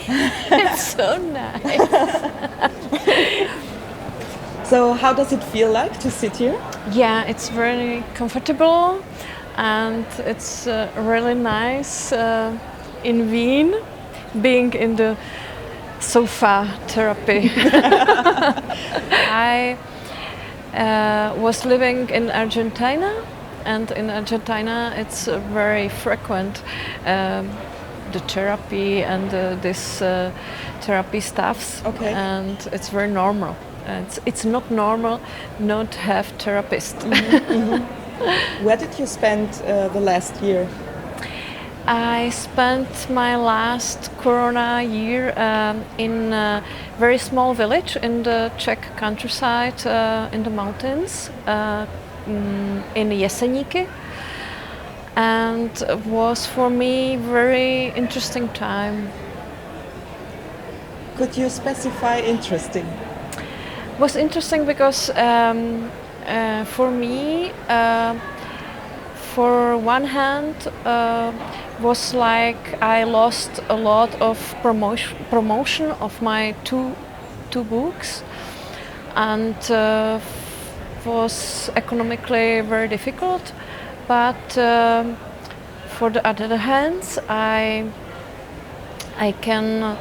It's so nice. So how does it feel like to sit here? Yeah, it's very comfortable and it's really nice in Wien being in the sofa therapy. I was living in Argentina, and in Argentina it's very frequent the therapy and this therapy stuffs, Okay. and it's very normal. It's not normal not have therapist. Where did you spend the last year? I spent my last Corona year in a very small village in the Czech countryside, in the mountains, in Jeseniki, and it was for me very interesting time. Could you specify interesting? It was interesting because for me, for one hand, was like I lost a lot of promotion of my two books, and was economically very difficult. But for the other hand, I can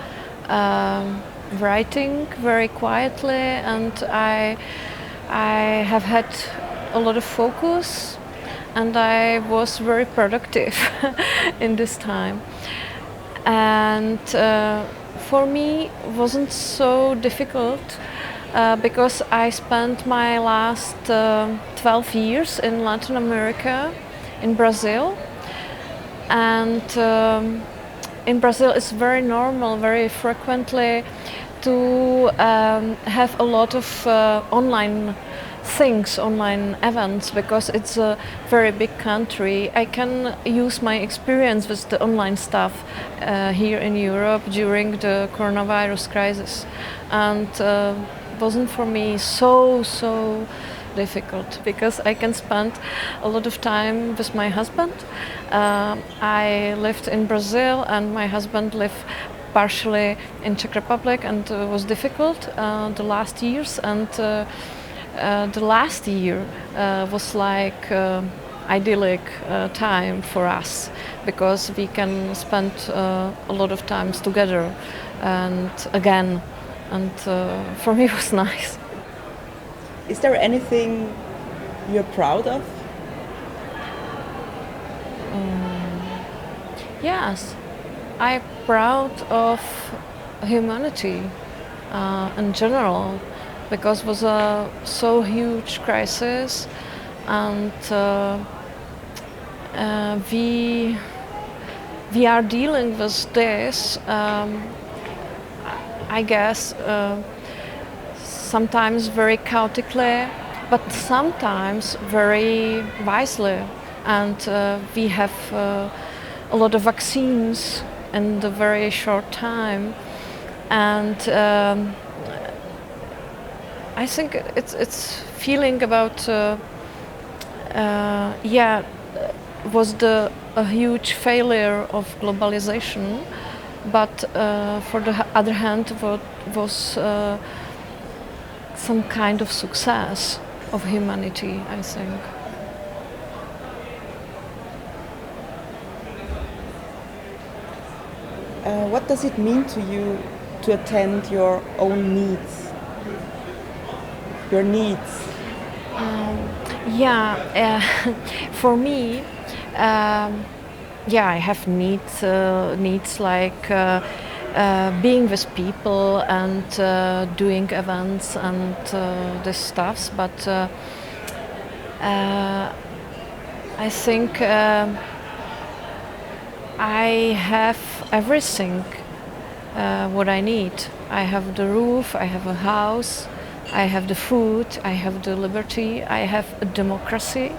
writing very quietly, and I have had a lot of focus, and I was very productive in this time. And for me, it wasn't so difficult because I spent my last 12 years in Latin America, in Brazil, and in Brazil it's very normal, very frequently to have a lot of online things, online events, because it's a very big country. I can use my experience with the online stuff here in Europe during the coronavirus crisis, and wasn't for me so difficult because I can spend a lot of time with my husband. I lived in Brazil and my husband lived partially in Czech Republic, and it was difficult the last years, and the last year was like idyllic time for us because we can spend a lot of times together and again, and for me it was nice. Is there anything you're proud of? Yes, I'm proud of humanity in general, because it was a so huge crisis, and we are dealing with this. I guess sometimes very chaotically, but sometimes very wisely, and we have a lot of vaccines in a very short time, and I think it's feeling about was a huge failure of globalization, but for the other hand was some kind of success of humanity, I think. What does it mean to you to attend your own needs? Your needs? For me, I have needs like being with people and doing events and this stuffs, but I think I have everything what I need. I have the roof, I have a house, I have the food, I have the liberty, I have a democracy,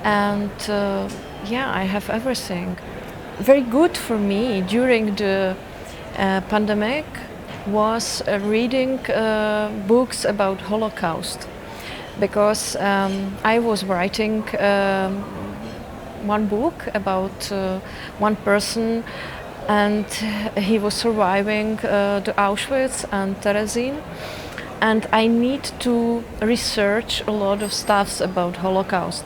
and I have everything. Very good for me during the pandemic was reading books about Holocaust, because I was writing one book about one person and he was surviving the Auschwitz and Terezin. And I need to research a lot of stuffs about Holocaust,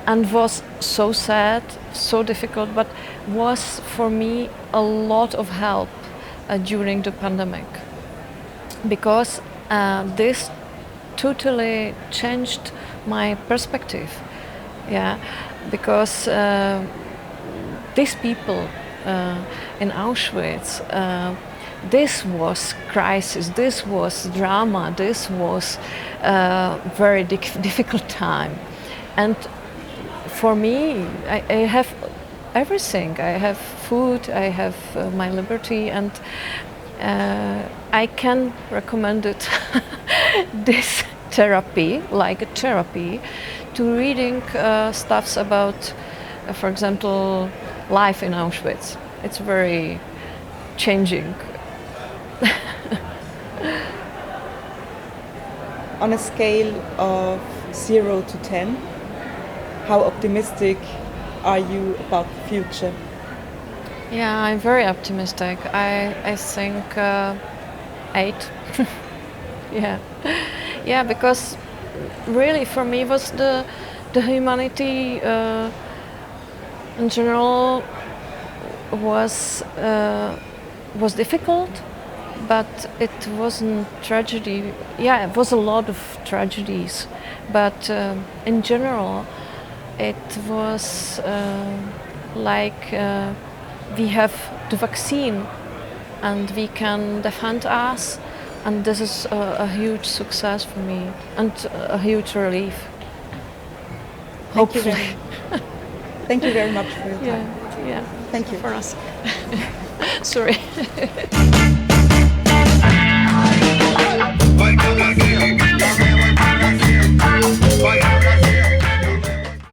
and was so sad, so difficult, but was for me a lot of help during the pandemic, because this totally changed my perspective. Yeah, because these people in Auschwitz, this was crisis, this was drama, this was very difficult time. And for me, I have everything. I have food, I have my liberty, and I can recommend it this therapy, like a therapy, to reading stuffs about, for example, life in Auschwitz. It's very changing. On a scale of 0 to 10, how optimistic are you about the future? Yeah, I'm very optimistic. I think 8. Yeah, yeah, because really for me was the humanity in general was difficult, but it wasn't tragedy. Yeah, it was a lot of tragedies, but in general, it was like we have the vaccine, and we can defend us, and this is a huge success for me and a huge relief. Hopefully. Thank you very much for your time. Yeah, Thank you. for us. Sorry.